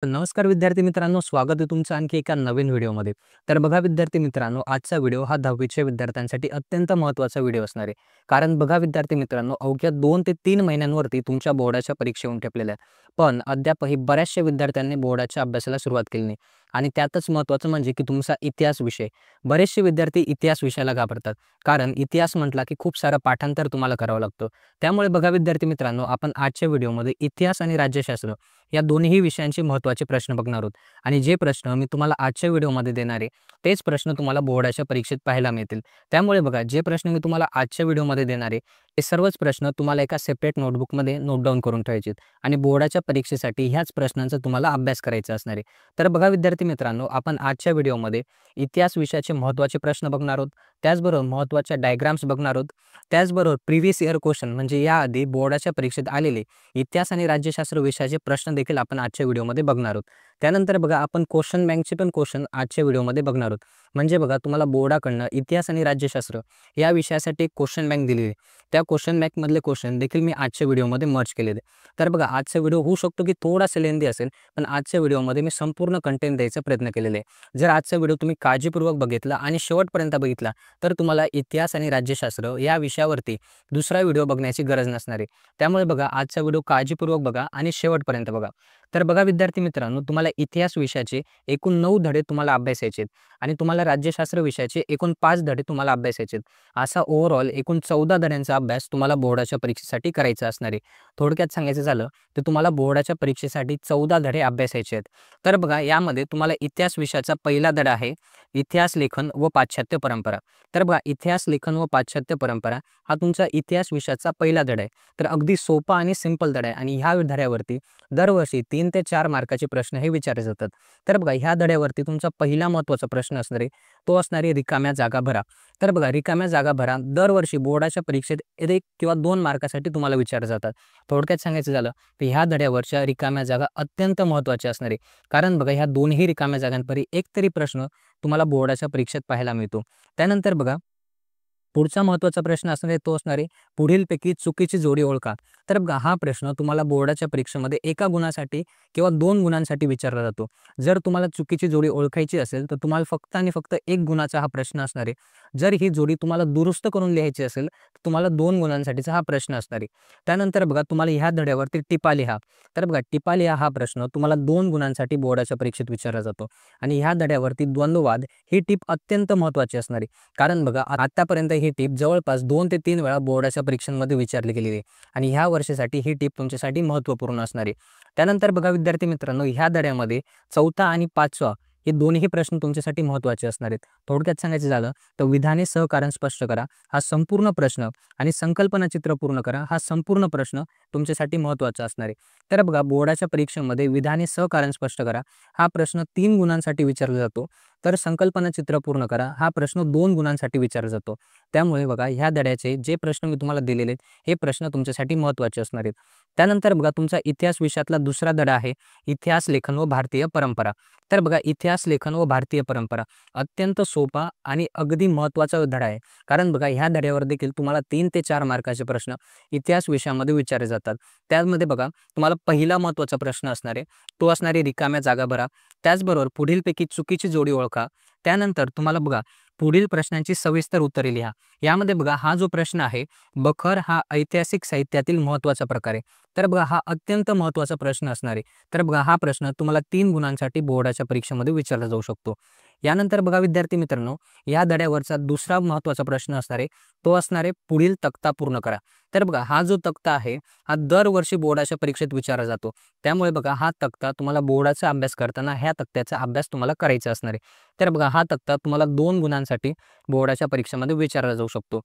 नमस्कार विद्यार्थी मित्रांनो, स्वागत आहे तुमचं आणखी एका नवीन व्हिडिओमध्ये. तर बघा विद्यार्थी मित्रांनो, आजचा व्हिडिओ हा 10वीच्या विद्यार्थ्यांसाठी अत्यंत महत्त्वाचा व्हिडिओ असणार आहे. कारण बघा विद्यार्थी मित्रांनो, अवघ्या 2 ते 3 महिन्यांवरती तुमच्या बोर्डाच्या परीक्षा येऊन ठेपलेल्या आहेत. पण अद्यापही बऱ्याचशा विद्यार्थ्यांनी बोर्डाच्या अभ्यासाला सुरुवात केली नाही आणि त्यातच महत्त्वाचं म्हणजे की तुमचा इतिहास विषय. बरेचसे विद्यार्थी इतिहास विषयाला घाबरतात. कारण इतिहास म्हटला की खूप सारं पाठांतर तुम्हाला करावं लागतं. त्यामुळे बघा विद्यार्थी मित्रांनो, आपण आजच्या व्हिडिओमध्ये इतिहास आणि राज्यशास्त्र या दोन्ही विषयांचे महत्त्वाचे प्रश्न बघणार आहोत आणि जे प्रश्न मी तुम्हाला आजच्या व्हिडिओमध्ये देणार आहे, तेच प्रश्न तुम्हाला बोर्डाच्या परीक्षेत पाहायला मिळतील. त्यामुळे बघा, जे प्रश्न मी तुम्हाला आजच्या व्हिडिओमध्ये देणार आहे, ते सर्वच प्रश्न तुम्हाला एका सेपरेट नोटबुकमध्ये नोट डाउन करून ठेवायचे आहेत आणि बोर्डाच्या परीक्षेसाठी ह्याच प्रश्नांचा तुम्हाला अभ्यास करायचा असणार आहे. तर बघा विद्यार्थी मित्रांनो, आपण आजच्या व्हिडिओमध्ये इतिहास विषयाचे महत्त्वाचे प्रश्न बघणार आहोत. त्याचबरोबर महत्त्वाच्या डायग्राम्स बघणार आहोत. त्याचबरोबर प्रिव्हियस इयर क्वेश्चन म्हणजे याआधी बोर्डाच्या परीक्षेत आलेले इतिहास आणि राज्यशास्त्र विषयाचे प्रश्न देखील आपण आजच्या व्हिडिओमध्ये बघणार आहोत. त्यानंतर बघा, आपण क्वेश्चन बँकचे पण क्वेश्चन आजच्या व्हिडिओमध्ये बघणार आहोत. म्हणजे बघा, तुम्हाला बोर्डाकडनं इतिहास आणि राज्यशास्त्र या विषयासाठी एक क्वेश्चन बँक दिलेली आहे. त्या क्वेश्चन बँकमधले क्वेश्चन देखील मी आजच्या व्हिडिओमध्ये मर्ज केलेले. तर बघा, आजचा व्हिडिओ होऊ शकतो की थोडासा लेंदी असेल, पण आजच्या व्हिडिओमध्ये मी संपूर्ण कंटेंट द्यायचा प्रयत्न केलेला आहे. जर आजचा व्हिडिओ तुम्ही काळजीपूर्वक बघितला आणि शेवटपर्यंत बघितला, तर तुम्हाला इतिहास आणि राज्यशास्त्र या विषयावरती दुसरा व्हिडिओ बघण्याची गरज नसणार आहे. त्यामुळे बघा, आजचा व्हिडिओ काळजीपूर्वक बघा आणि शेवटपर्यंत बघा. तर बघा विद्यार्थी मित्रांनो, तुम्हाला इतिहास विषयाचे एकूण 9 धडे तुम्हाला अभ्यासायचे आहेत आणि तुम्हाला राज्यशास्त्र विषयाचे एकूण 5 धडे तुम्हाला अभ्यासायचे आहेत. असा ओव्हरऑल एकूण 14 धड्यांचा अभ्यास तुम्हाला बोर्डाच्या परीक्षेसाठी करायचा असणार आहे. थोडक्यात सांगायचं झालं तर तुम्हाला बोर्डाच्या परीक्षेसाठी 14 धडे अभ्यासायचे आहेत. तर बघा, यामध्ये तुम्हाला इतिहास विषयाचा पहिला धडा आहे इतिहास लेखन व पाश्चात्य परंपरा. तर बघा, इतिहास लेखन व पाश्चात्य परंपरा हा तुमचा इतिहास विषयाचा पहिला धडा आहे. तर अगदी सोपा आणि सिंपल धडा आहे आणि ह्या धड्यावरती दरवर्षी 3 ते 4 मार्काचे प्रश्न हे विचारले जातात. तर बघा, ह्या धड्यावरती तुमचा पहिला महत्त्वाचा प्रश्न असणार आहे, तो असणार आहे रिकाम्या जागा भरा. तर बघा, रिकाम्या जागा भरा दरवर्षी बोर्डाच्या परीक्षेत 1 किंवा 2 मार्कासाठी तुम्हाला विचारले जातात. थोडक्यात सांगायचं झालं तर ह्या धड्यावरच्या रिकाम्या जागा अत्यंत महत्त्वाच्या असणार आहे. कारण बघा, ह्या दोन्ही रिकाम्या जागांपैकी एक तरी प्रश्न तुम्हाला बोर्डाच्या परीक्षेत पाहायला मिळतो. त्यानंतर बघा, पुढचा महत्त्वाचा प्रश्न असणार आहे, तो असणार आहे पुढीलपैकी चुकीची जोडी ओळखा. तर बघा, हा प्रश्न तुम्हाला बोर्डाच्या परीक्षेमध्ये 1 गुणासाठी किंवा 2 गुणांसाठी विचारला जातो. जर तुम्हाला चुकीची जोडी ओळखायची असेल, तर तुम्हाला फक्त आणि फक्त 1 गुणाचा हा प्रश्न असणार आहे. जर ही जोडी तुम्हाला दुरुस्त करून लिहायची असेल, तर तुम्हाला 2 गुणांसाठीचा हा प्रश्न असणार आहे. त्यानंतर बघा, तुम्हाला ह्या धड्यावरती टिपा लिहा. तर बघा, टिपा लिहा हा प्रश्न तुम्हाला 2 गुणांसाठी बोर्डाच्या परीक्षेत विचारला जातो आणि ह्या धड्यावरती द्वंद्ववाद ही टिप अत्यंत महत्त्वाची असणार आहे. कारण बघा, आतापर्यंत ही टिप जवळपास 2 ते 3 वेळा बोर्डाच्या परीक्षांमध्ये विचारली गेलेली आहे आणि ह्या वर्षासाठी ही टिप तुमच्यासाठी महत्त्वपूर्ण असणार आहे. त्यानंतर बघा विद्यार्थी मित्रांनो, ह्या धड्यामध्ये 4था आणि 5वा हे दोन्ही प्रश्न तुमच्यासाठी महत्त्वाचे असणार आहेत. थोडक्यात सांगायचं झालं तर विधाने सहकारण स्पष्ट करा हा संपूर्ण प्रश्न आणि संकल्पना चित्र पूर्ण करा हा संपूर्ण प्रश्न तुमच्यासाठी महत्त्वाचा असणार आहे. तर बघा, बोर्डाच्या परीक्षेमध्ये विधाने सहकारण स्पष्ट करा हा प्रश्न 3 गुणांसाठी विचारला जातो. तर संकल्पना चित्र पूर्ण करा हा प्रश्न 2 गुणांसाठी विचारला जातो. त्यामुळे बघा, ह्या धड्याचे जे प्रश्न मी तुम्हाला दिलेले आहेत, हे प्रश्न तुमच्यासाठी महत्त्वाचे असणार आहेत. त्यानंतर बघा, तुमचा इतिहास विषयातला दुसरा धडा आहे इतिहास लेखन व भारतीय परंपरा. तर बघा, इतिहास लेखन व भारतीय परंपरा अत्यंत सोपा आणि अगदी महत्त्वाचा धडा आहे. कारण बघा, ह्या धड्यावर देखील तुम्हाला 3 ते 4 मार्काचे प्रश्न इतिहास विषयामध्ये विचारले जातात. त्यामध्ये बघा, तुम्हाला पहिला महत्त्वाचा प्रश्न असणार आहे, तो असणार आहे रिकाम्या जागा भरा. त्याचबरोबर पुढीलपैकी चुकीची जोडी ओळखा. त्यानंतर तुम्हाला बघा, पुढील प्रश्नांची सविस्तर उत्तरे लिहा. यामध्ये बघा, हा जो प्रश्न आहे, बखर हा ऐतिहासिक साहित्यातील महत्त्वाचा प्रकार आहे. तर बघा, हा अत्यंत महत्त्वाचा प्रश्न असणार आहे. तर बघा, हा प्रश्न तुम्हाला 3 गुणांसाठी बोर्डाच्या परीक्षेमध्ये विचारला जाऊ शकतो. यानंतर बघा विद्यार्थी मित्रांनो, या धड्यावरचा दुसरा महत्त्वाचा प्रश्न असणार आहे, तो असणार आहे पुढील तक्ता पूर्ण करा. तर बघा, हा जो तक्ता आहे, हा दरवर्षी बोर्डाच्या परीक्षेत विचारला जातो. त्यामुळे बघा, हा तक्ता तुम्हाला बोर्डाचा अभ्यास करताना ह्या तक्त्याचा अभ्यास तुम्हाला करायचा असणार आहे. तर बघा, हा तक्ता तुम्हाला 2 गुणांसाठी बोर्डाच्या परीक्षेमध्ये विचारला जाऊ शकतो.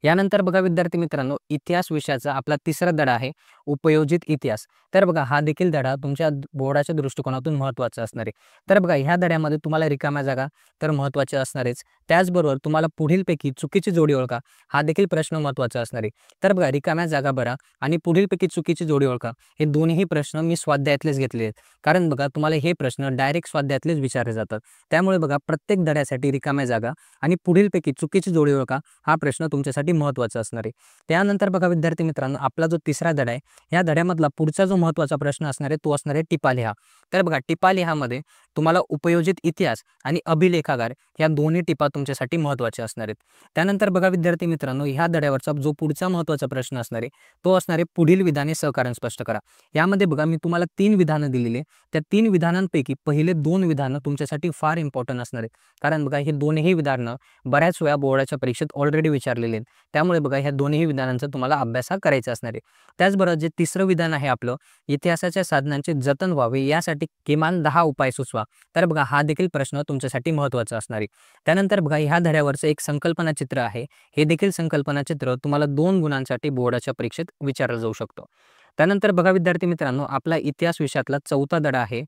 यानंतर बघा विद्यार्थी मित्रांनो, इतिहास विषयाचा आपला तिसरा धडा आहे उपयोजित इतिहास. तर बघा, हा देखील धडा तुमच्या बोर्डाच्या दृष्टिकोनातून महत्त्वाचा असणार आहे. तर बघा, ह्या धड्यामध्ये तुम्हाला रिकाम्या जागा तर महत्त्वाच्या असणारच. त्याचबरोबर तुम्हाला पुढीलपैकी चुकीची जोडी ओळखा हा देखील प्रश्न महत्त्वाचा असणार आहे. तर बघा, रिकाम्या जागा भरा आणि पुढीलपैकी चुकीची जोडी ओळखा हे दोन्ही प्रश्न मी स्वाध्यायातलेच घेतले आहेत. कारण बघा, तुम्हाला हे प्रश्न डायरेक्ट स्वाध्यायातलेच विचारले जातात. त्यामुळे बघा, प्रत्येक धड्यासाठी रिकाम्या जागा आणि पुढीलपैकी चुकीची जोडी ओळखा हा प्रश्न तुमच्यासाठी तुमच्यासाठी महत्त्वाचं असणार आहे. त्यानंतर बघा विद्यार्थी मित्रांनो, आपला जो तिसरा धडा आहे, या धड्यामधला पुढचा जो महत्त्वाचा प्रश्न असणार आहे, तो असणार आहे टिपा लिहा. तर बघा टिपा लिहामध्ये तुम्हाला उपयोजित इतिहास आणि अभिलेखागार या दोन्ही टिपा तुमच्यासाठी महत्त्वाच्या असणार आहेत. त्यानंतर बघा विद्यार्थी मित्रांनो, ह्या धड्यावरचा जो पुढचा महत्त्वाचा प्रश्न असणार आहे, तो असणार आहे पुढील विधाने सहकारण स्पष्ट करा. यामध्ये बघा मी तुम्हाला 3 विधानं दिलेली आहे. त्या 3 विधानांपैकी पहिले 2 विधानं तुमच्यासाठी फार इम्पॉर्टंट असणार आहेत. कारण बघा हे दोन्ही विधानं बऱ्याच वेळा बोर्डाच्या परीक्षेत ऑलरेडी विचारलेले आहेत. त्यामुळे बघा ह्या दोन्ही विधानांचा तुम्हाला अभ्यास करायचा असणार आहे. त्याचबरोबर जे तिसरं विधान आहे आपलं, इतिहासाच्या साधनांचे जतन व्हावे यासाठी किमान 10 उपाय सुचवा. तर बघा हा देखील प्रश्न तुमच्यासाठी महत्त्वाचा असणार आहे. त्यानंतर बघा ह्या धड्यावरचं एक संकल्पना चित्र आहे. हे देखील संकल्पना चित्र तुम्हाला 2 गुणांसाठी बोर्डाच्या परीक्षेत विचारलं जाऊ शकतं. त्यानंतर बघा विद्यार्थी मित्रांनो, आपला इतिहास विषयातला चौथा धडा आहे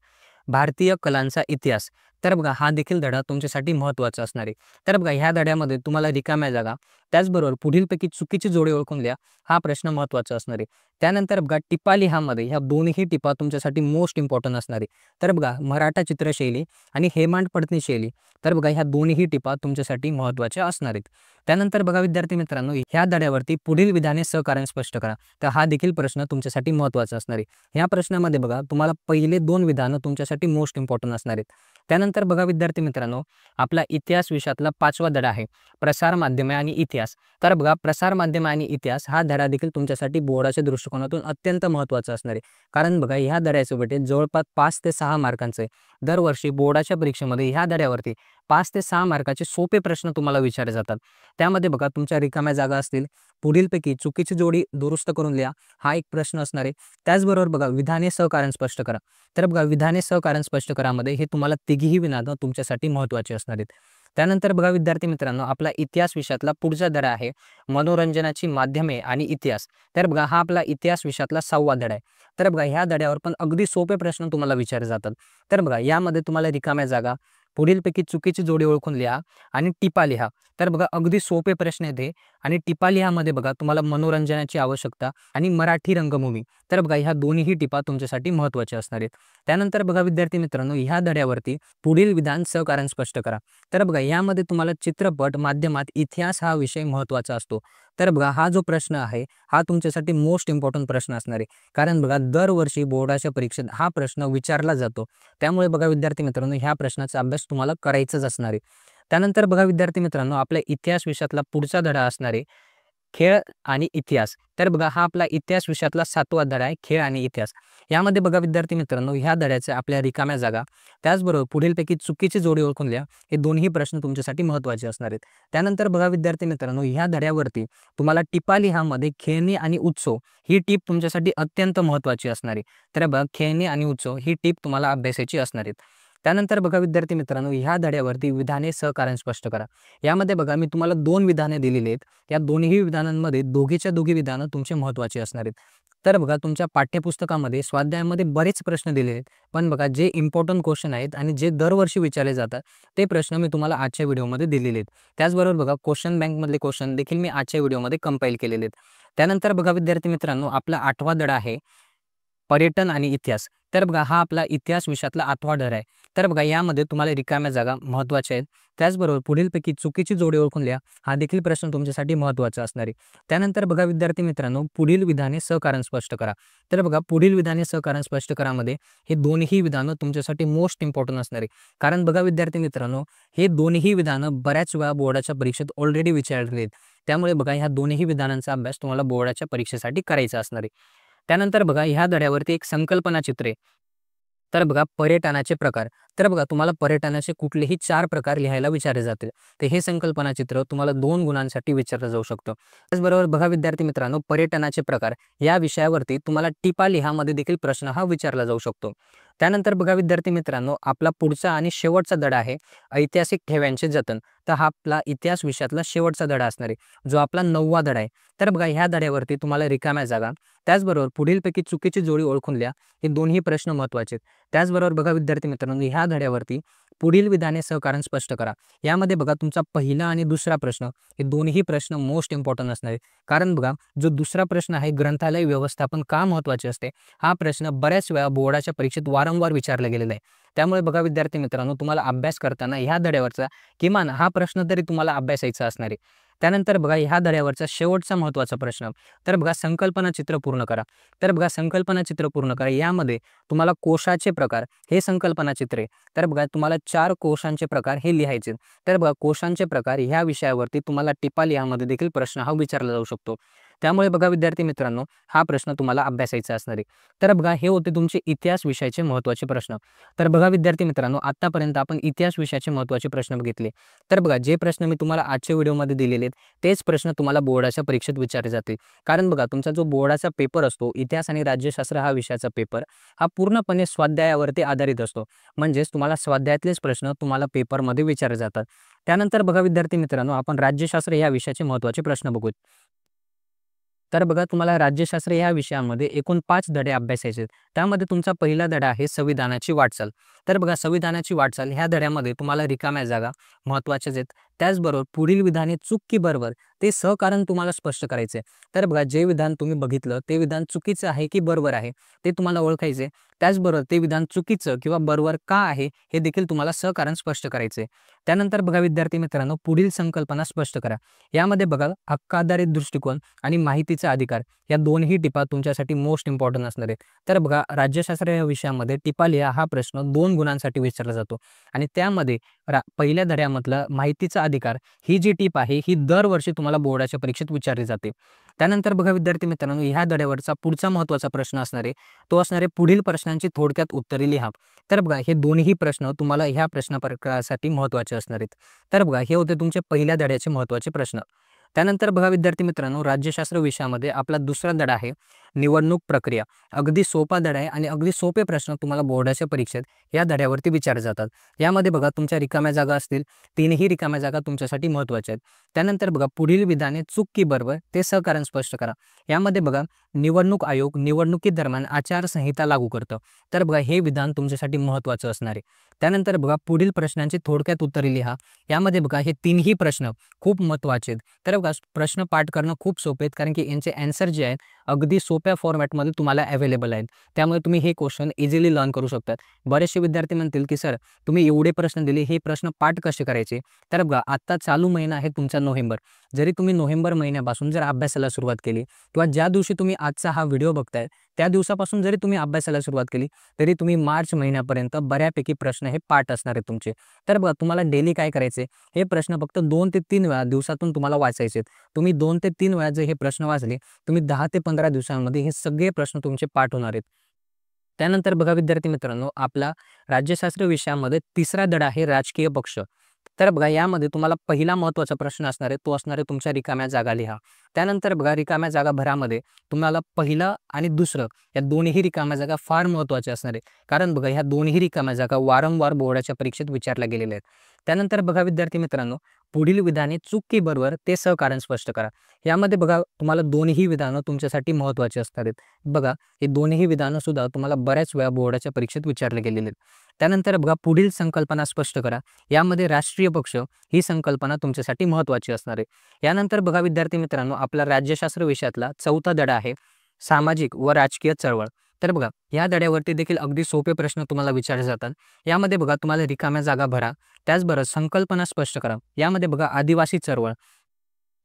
भारतीय कलांचा इतिहास. तर बघा हा देखील धडा तुमच्यासाठी महत्त्वाचा असणार आहे. तर बघा ह्या धड्यामध्ये तुम्हाला रिकाम्या जागा, त्याचबरोबर पुढीलपैकी चुकीची जोडी ओळखून द्या, हा प्रश्न महत्त्वाचा असणार आहे. त्यानंतर बघा टिपा लिहामध्ये ह्या दोन्ही टिपा तुमच्यासाठी मोस्ट इम्पॉर्टंट असणार आहे. तर बघा मराठा चित्रशैली आणि हेमाड पडतणी शैली, तर बघा ह्या दोन्ही टिपा तुमच्यासाठी महत्त्वाच्या असणार आहेत. त्यानंतर बघा विद्यार्थी मित्रांनो, ह्या धड्यावरती पुढील विधाने सहकार्य स्पष्ट करा. तर हा देखील प्रश्न तुमच्यासाठी महत्त्वाचा असणार आहे. ह्या प्रश्नामध्ये बघा तुम्हाला पहिले 2 विधानं तुमच्यासाठी मोस्ट इम्पॉर्टंट असणार आहेत. त्यानंतर बघा विद्यार्थी मित्रांनो, आपला इतिहास विषयातला 5वा धडा आहे प्रसार माध्यमे आणि इतिहास. तर बघा प्रसार माध्यम आणि इतिहास हा धडा देखील तुमच्यासाठी बोर्डाच्या दृष्टिकोनातून अत्यंत महत्त्वाचा असणार आहे. कारण बघा ह्या धड्याचं वेटेज जवळपास 5 ते 6 मार्कांचं आहे. दरवर्षी बोर्डाच्या परीक्षेमध्ये ह्या धड्यावरती 5 ते 6 मार्काचे सोपे प्रश्न तुम्हाला विचारले जातात. त्यामध्ये बघा तुमच्या रिकाम्या जागा असतील, पुढीलपैकी चुकीची जोडी दुरुस्त करून लिहा, हा एक प्रश्न असणार आहे. त्याचबरोबर बघा विधाने सहकारण स्पष्ट करा. तर बघा विधाने सहकारण स्पष्ट करामध्ये हे तुम्हाला तिघीही विधानं तुमच्यासाठी महत्त्वाची असणार आहेत. त्यानंतर बघा विद्यार्थी मित्रांनो, आपला इतिहास विषयातला पुढचा धडा आहे मनोरंजनाची माध्यमे आणि इतिहास. तर बघा हा आपला इतिहास विषयातला 6वा धडा आहे. तर बघा ह्या धड्यावर पण अगदी सोपे प्रश्न तुम्हाला विचारले जातात. तर बघा यामध्ये तुम्हाला रिकाम्या जागा, पुढीलपैकी चुकीची जोडी ओळखून लिहा आणि टिपा लिहा. तर बघा अगदी सोपे प्रश्न येते आणि टिपा लिहामध्ये बघा तुम्हाला मनोरंजनाची आवश्यकता आणि मराठी रंगभूमी, तर बघा ह्या दोन्हीही टिपा तुमच्यासाठी महत्त्वाच्या असणार आहेत. त्यानंतर बघा विद्यार्थी मित्रांनो, ह्या धड्यावरती पुढील विधान सहकारण स्पष्ट करा. तर बघा यामध्ये तुम्हाला चित्रपट माध्यमात इतिहास हा विषय महत्त्वाचा असतो. तर बघा हा जो प्रश्न आहे हा तुमच्यासाठी मोस्ट इम्पॉर्टंट प्रश्न असणार आहे. कारण बघा दरवर्षी बोर्डाच्या परीक्षेत हा प्रश्न विचारला जातो. त्यामुळे बघा विद्यार्थी मित्रांनो, ह्या प्रश्नाचा अभ्यास तुम्हाला करायचाच असणार आहे. त्यानंतर बघा विद्यार्थी मित्रांनो, आपल्या इतिहास विषयातला पुढचा धडा असणार आहे खेळ आणि इतिहास. तर बघा हा आपला इतिहास विषयातला 7वा धडा आहे खेळ आणि इतिहास. यामध्ये बघा विद्यार्थी मित्रांनो, ह्या धड्याच्या आपल्या रिकाम्या जागा, त्याचबरोबर पुढीलपैकी चुकीची जोडी ओळखून लिहा, हे दोन्ही प्रश्न तुमच्यासाठी महत्त्वाचे असणार आहेत. त्यानंतर बघा विद्यार्थी मित्रांनो, ह्या धड्यावरती तुम्हाला टिपा लिहामध्ये खेळणी आणि उत्सव ही टीप तुमच्यासाठी अत्यंत महत्त्वाची असणार आहे. तर बघा खेळणी आणि उत्सव ही टीप तुम्हाला अभ्यासाची असणार आहेत. त्यानंतर बघा विद्यार्थी मित्रांनो, ह्या धड्यावरती विधाने सहकारण स्पष्ट करा. यामध्ये बघा मी तुम्हाला 2 विधाने दिलेली आहेत. या दोन्ही विधानांमध्ये दोघीच्या दोघी विधानं तुमचे महत्त्वाचे असणार आहेत. तर बघा तुमच्या पाठ्यपुस्तकामध्ये स्वाध्यायामध्ये बरेच प्रश्न दिलेले आहेत. पण बघा जे इम्पॉर्टंट क्वेश्चन आहेत आणि जे दरवर्षी विचारले जातात ते प्रश्न मी तुम्हाला आजच्या व्हिडिओमध्ये दिलेले आहेत. त्याचबरोबर बघा क्वेश्चन बँकमधले क्वेश्चन देखील मी आजच्या व्हिडिओमध्ये कंपाईल केलेले आहेत. त्यानंतर बघा विद्यार्थी मित्रांनो, आपला 8वा धडा आहे पर्यटन आणि इतिहास. तर बघा हा आपला इतिहास विषयातला 8वा धडा आहे. तर बघा यामध्ये तुम्हाला रिकाम्या जागा महत्त्वाच्या आहेत. त्याचबरोबर पुढीलपैकी चुकीची जोडी ओळखून लिहा, हा देखील प्रश्न तुमच्यासाठी महत्त्वाचा असणार आहे. त्यानंतर बघा विद्यार्थी मित्रांनो, पुढील विधाने सहकारण स्पष्ट करा. तर बघा पुढील विधाने सहकारण स्पष्ट करामध्ये हे दोन्ही विधानं तुमच्यासाठी मोस्ट इम्पॉर्टंट असणार आहे. कारण बघा विद्यार्थी मित्रांनो, हे दोन्ही विधानं बऱ्याच वेळा बोर्डाच्या परीक्षेत ऑलरेडी विचारलेले आहेत. त्यामुळे बघा ह्या दोन्ही विधानांचा अभ्यास तुम्हाला बोर्डाच्या परीक्षेसाठी करायचा असणार आहे. त्यानंतर बघा ह्या धड्यावरती एक संकल्पना चित्रे. तर बघा पर्यटनाचे प्रकार. तर बघा तुम्हाला पर्यटनाचे कुठलेही 4 प्रकार लिहायला विचारले जातील. तर हे संकल्पना चित्र तुम्हाला 2 गुणांसाठी विचारलं जाऊ शकतं. त्याचबरोबर बघा विद्यार्थी मित्रांनो, पर्यटनाचे प्रकार या विषयावरती तुम्हाला टिपा लिहामध्ये देखील प्रश्न हा विचारला जाऊ शकतो. त्यानंतर बघा विद्यार्थी मित्रांनो, आपला पुढचा आणि शेवटचा धडा आहे ऐतिहासिक ठेव्यांचे जतन. तर हा आपला इतिहास विषयातला शेवटचा धडा असणार आहे, जो आपला 9वा धडा आहे. तर बघा ह्या धड्यावरती तुम्हाला रिकाम्या जागा, त्याचबरोबर पुढीलपैकी चुकीची जोडी ओळखून लिहा, हे दोन्ही प्रश्न महत्त्वाचे आहेत. त्याचबरोबर बघा विद्यार्थी मित्रांनो, ह्या धड्यावरती पुढील विधाने सहकारण स्पष्ट करा. यामध्ये बघा तुमचा पहिला आणि दुसरा प्रश्न हे दोन्ही प्रश्न मोस्ट इम्पॉर्टंट असणार आहे. कारण बघा जो दुसरा प्रश्न आहे ग्रंथालय व्यवस्थापन का महत्त्वाचे असते, हा प्रश्न बऱ्याच वेळा बोर्डाच्या परीक्षेत वारंवार विचारला गेलेला आहे. त्यामुळे बघा विद्यार्थी मित्रांनो, तुम्हाला अभ्यास करताना ह्या धड्यावरचा किमान हा प्रश्न तरी तुम्हाला अभ्यासायचा असणार आहे. त्यानंतर बघा ह्या धड्यावरचा शेवटचा महत्त्वाचा प्रश्न, तर बघा संकल्पना चित्र पूर्ण करा. तर बघा संकल्पना चित्र पूर्ण करा. यामध्ये तुम्हाला कोशाचे प्रकार हे संकल्पना चित्रे, तर बघा तुम्हाला 4 कोशांचे प्रकार हे लिहायचे. तर बघा कोशांचे प्रकार ह्या विषयावरती तुम्हाला टिपाल यामध्ये देखील प्रश्न हा विचारला जाऊ शकतो. त्यामुळे बघा विद्यार्थी मित्रांनो, हा प्रश्न तुम्हाला अभ्यासायचा असणार आहे. तर बघा हे होते तुमचे इतिहास विषयाचे महत्त्वाचे प्रश्न. तर बघा विद्यार्थी मित्रांनो, आत्तापर्यंत आपण इतिहास विषयाचे महत्त्वाचे प्रश्न बघितले. तर बघा जे प्रश्न मी तुम्हाला आजच्या व्हिडिओमध्ये दिलेले आहेत, तेच प्रश्न तुम्हाला बोर्डाच्या परीक्षेत विचारले जातील. कारण बघा तुमचा जो बोर्डाचा पेपर असतो, इतिहास आणि राज्यशास्त्र हा विषयाचा पेपर, हा पूर्णपणे स्वाध्यायावरती आधारित असतो. म्हणजेच तुम्हाला स्वाध्यायातलेच प्रश्न तुम्हाला पेपरमध्ये विचारले जातात. त्यानंतर बघा विद्यार्थी मित्रांनो, आपण राज्यशास्त्र या विषयाचे महत्त्वाचे प्रश्न बघू. तर बघा तुम्हाला राज्यशास्त्र या विषयामध्ये एकूण 5 धडे अभ्यासायचे आहेत. त्यामध्ये तुमचा पहिला धडा आहे संविधानाची वाटचाल. तर बघा संविधानाची वाटचाल ह्या धड्यामध्ये तुम्हाला रिकाम्या जागा महत्त्वाच्याच आहेत. त्याचबरोबर पुढील विधाने चूक की बरोबर ते सहकारण तुम्हाला स्पष्ट करायचे. तर बघा जे विधान तुम्ही बघितलं ते विधान चुकीचं आहे की बरोबर आहे ते तुम्हाला ओळखायचे. त्याचबरोबर ते विधान चुकीचं किंवा बरोबर का आहे हे देखील तुम्हाला सहकारण स्पष्ट करायचे. त्यानंतर बघा विद्यार्थी मित्रांनो, पुढील संकल्पना स्पष्ट करा. यामध्ये बघा हक्क आधारित दृष्टिकोन आणि माहितीचा अधिकार या दोन्ही टिपा तुमच्यासाठी मोस्ट इम्पॉर्टंट असणार आहेत. तर बघा राज्यशास्त्र या विषयामध्ये टिपा लिहा हा प्रश्न 2 गुणांसाठी विचारला जातो आणि त्यामध्ये पहिल्या धड्यामधला माहितीचा अधिकार ही जी टीप आहे ही दरवर्षी तुम्हाला बोर्डाच्या परीक्षेत विचारली जाते. त्यानंतर बघा विद्यार्थी मित्रांनो, ह्या धड्यावरचा पुढचा महत्त्वाचा प्रश्न असणार आहे, तो असणार आहे पुढील प्रश्नांची थोडक्यात उत्तरे लिहा. तर बघा हे दोन्ही प्रश्न तुम्हाला ह्या प्रश्न प्रकारासाठी महत्त्वाचे असणार आहेत. तर बघा हे होते तुमचे पहिल्या धड्याचे महत्त्वाचे प्रश्न. त्यानंतर बघा विद्यार्थी मित्रांनो, राज्यशास्त्र विषयामध्ये आपला दुसरा धडा आहे निवडणूक प्रक्रिया. अगदी सोपा धडा आहे आणि अगदी सोपे प्रश्न तुम्हाला बोर्डाच्या परीक्षेत या धड्यावरती विचारले जातात. यामध्ये बघा तुमच्या रिकाम्या जागा असतील, 3ही रिकाम्या जागा तुमच्यासाठी महत्त्वाच्या आहेत. त्यानंतर बघा पुढील विधाने चूक की बरोबर ते सहकारण स्पष्ट करा. यामध्ये बघा निवडणूक आयोग निवडणुकीदरम्यान आचारसंहिता लागू करतं. तर बघा हे विधान तुमच्यासाठी महत्त्वाचं असणार आहे. त्यानंतर बघा पुढील प्रश्नांची थोडक्यात उत्तरे लिहा. यामध्ये बघा हे 3ही प्रश्न खूप महत्त्वाचे आहेत. तर बघा प्रश्न पाठ करणं खूप सोपे आहेत, कारण की यांचे ॲन्सर जे आहेत अगदी सोप्या फॉर्मॅटमध्ये तुम्हाला अवेलेबल आहेत. त्यामुळे तुम्ही हे क्वेश्चन इझिली लर्न करू शकतात. बरेचसे विद्यार्थी म्हणतील की सर तुम्ही एवढे प्रश्न दिले, हे प्रश्न पाठ कसे करायचे? तर बघा आत्ता चालू महिना आहे तुमचा नोव्हेंबर. जरी तुम्ही नोव्हेंबर महिन्यापासून जर अभ्यासाला सुरुवात केली किंवा ज्या दिवशी तुम्ही आजचा हा व्हिडिओ बघताय त्या दिवसापासून जरी तुम्ही अभ्यासाला सुरुवात केली तरी तुम्ही मार्च महिन्यापर्यंत बऱ्यापैकी प्रश्न हे पाठ असणार आहेत तुमचे. तर बघा तुम्हाला डेली काय करायचे, हे प्रश्न फक्त 2 ते 3 वेळा दिवसातून तुम्हाला वाचायचे. तुम्ही 2 ते 3 वेळा जर हे प्रश्न वाचले, तुम्ही 10 ते 15 दिवसांमध्ये हे सगळे प्रश्न तुमचे पाठ होणार आहेत. त्यानंतर बघा विद्यार्थी मित्रांनो, आपला राज्यशास्त्र विषयामध्ये तिसरा धडा आहे राजकीय पक्ष. तर बघा यामध्ये तुम्हाला पहिला महत्त्वाचा प्रश्न असणार आहे, तो असणार आहे तुमच्या रिकाम्या जागा लिहा. त्यानंतर बघा रिकाम्या जागा भरामध्ये तुम्हाला पहिलं आणि दुसरं या दोन्ही रिकाम्या जागा फार महत्त्वाच्या असणार आहे. कारण बघा ह्या दोन्ही रिकाम्या जागा वारंवार बोर्डाच्या परीक्षेत विचारल्या गेलेल्या आहेत. त्यानंतर बघा विद्यार्थी मित्रांनो, पुढील विधाने चूक की बरोबर ते सहकारण स्पष्ट करा. यामध्ये बघा तुम्हाला दोन्ही विधानं तुमच्यासाठी महत्त्वाची असणार आहेत. बघा हे दोन्ही विधानं सुद्धा तुम्हाला बऱ्याच वेळा बोर्डाच्या परीक्षेत विचारले गेलेले आहेत. त्यानंतर बघा पुढील संकल्पना स्पष्ट करा. यामध्ये राष्ट्रीय पक्ष ही संकल्पना तुमच्यासाठी महत्त्वाची असणार आहे. यानंतर बघा विद्यार्थी मित्रांनो, आपला राज्यशास्त्र विषयातला चौथा धडा आहे सामाजिक व राजकीय चळवळ. तर बघा या धड्यावरती देखील अगदी सोपे प्रश्न तुम्हाला विचारले जातात. यामध्ये बघा तुम्हाला रिकाम्या जागा भरा, त्याचबरोबर संकल्पना स्पष्ट करा. यामध्ये बघा आदिवासी चळवळ,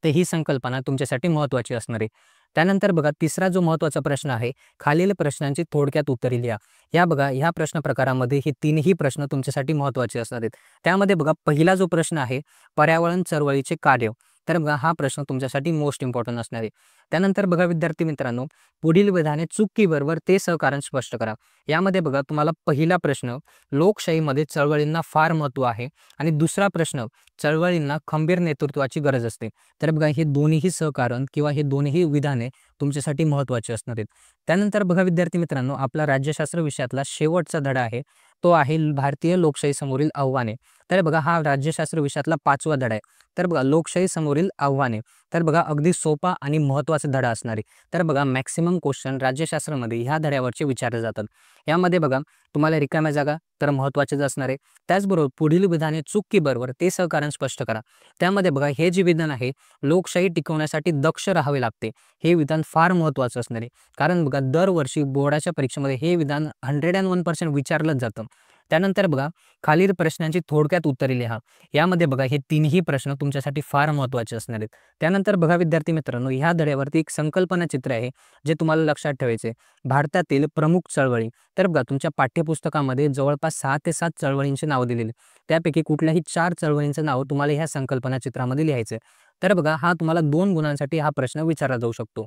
तर ही संकल्पना तुमच्यासाठी महत्त्वाची असणार आहे. त्यानंतर बघा तिसरा जो महत्त्वाचा प्रश्न आहे, खालील प्रश्नांची थोडक्यात उत्तरे लिहा. या बघा ह्या प्रश्न प्रकारामध्ये हे 3ही प्रश्न तुमच्यासाठी महत्त्वाचे असणार आहेत. त्यामध्ये बघा पहिला जो प्रश्न आहे पर्यावरण चळवळीचे कार्य. तर बघा हा प्रश्न तुमच्यासाठी मोस्ट इम्पॉर्टंट असणार आहे. त्यानंतर बघा विद्यार्थी मित्रांनो, पुढील विधाने चूक की बरोबर ते सहकारण स्पष्ट करा. यामध्ये बघा तुम्हाला पहिला प्रश्न लोकशाहीमध्ये चळवळींना फार महत्त्व आहे आणि दुसरा प्रश्न चळवळींना खंबीर नेतृत्वाची गरज असते. तर बघा हे दोन्ही सहकारण किंवा हे दोन्ही विधाने तुमच्यासाठी महत्त्वाचे असणार आहेत. त्यानंतर बघा विद्यार्थी मित्रांनो, आपला राज्यशास्त्र विषयातला शेवटचा धडा आहे, तो आहे भारतीय लोकशाही समोरील आव्हाने. तर बघा हा राज्यशास्त्र विषयातला 5वा धडा आहे. तर बघा लोकशाही समोरील आव्हाने, तर बघा अगदी सोपा आणि महत्त्वाचा धडा असणार आहे. तर बघा मॅक्सिमम क्वेश्चन राज्यशास्त्रामध्ये ह्या धड्यावरचे विचारले जातात. यामध्ये बघा तुम्हाला रिकाम्या जागा तर महत्त्वाचेच असणार आहे. त्याचबरोबर पुढील विधाने चूक की बरोबर ते सहकारण स्पष्ट करा. त्यामध्ये बघा हे जे विधान आहे लोकशाही टिकवण्यासाठी दक्ष राहावे लागते, हे विधान फार महत्त्वाचं असणार आहे. कारण बघा दरवर्षी बोर्डाच्या परीक्षेमध्ये हे विधान 101% विचारलंच जातं. त्यानंतर बघा खालील प्रश्नांची थोडक्यात उत्तरे लिहा. यामध्ये बघा हे तिन्ही प्रश्न तुमच्यासाठी फार महत्त्वाचे असणार आहेत. त्यानंतर बघा विद्यार्थी मित्रांनो, ह्या धड्यावरती एक संकल्पना चित्र आहे जे तुम्हाला लक्षात ठेवायचे. भारतातील प्रमुख चळवळी. तर बघा तुमच्या पाठ्यपुस्तकामध्ये जवळपास 6 ते 7 चळवळींची नावं दिलेली. त्यापैकी कुठल्याही 4 चळवळींचं नाव तुम्हाला ह्या संकल्पना चित्रामध्ये लिहायचं. तर बघा हा तुम्हाला 2 गुणांसाठी हा प्रश्न विचारला जाऊ शकतो.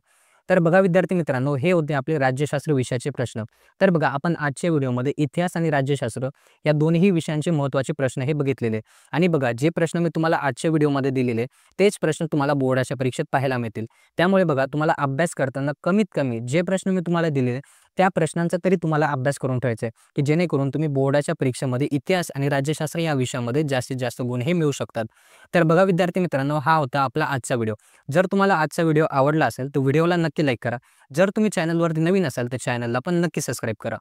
तर बघा विद्यार्थी मित्रांनो, हे होते आपले राज्यशास्त्र विषयाचे प्रश्न. तर बघा आपण आजच्या व्हिडिओमध्ये इतिहास आणि राज्यशास्त्र या दोन्ही विषयांचे महत्त्वाचे प्रश्न हे बघितलेले. आणि बघा जे प्रश्न मी तुम्हाला आजच्या व्हिडिओमध्ये दिलेले तेच प्रश्न तुम्हाला बोर्डाच्या परीक्षेत पाहायला मिळतील. त्यामुळे बघा तुम्हाला अभ्यास करताना कमीत कमी जे प्रश्न मी तुम्हाला दिलेले त्या प्रश्नांचा तरी तुम्हाला अभ्यास करून ठेवायचा आहे, की जेणेकरून तुम्ही बोर्डाच्या परीक्षेमध्ये इतिहास आणि राज्यशास्त्र या विषयामध्ये जास्तीत जास्त गुण हे मिळवू शकतात. तर बघा विद्यार्थी मित्रांनो, हा होता आपला आजचा व्हिडिओ. जर तुम्हाला आजचा व्हिडिओ आवडला असेल तर व्हिडिओला नक्की लाईक करा. जर तुम्ही चॅनलवरती नवीन असाल तर चॅनलला पण नक्की सबस्क्राईब करा.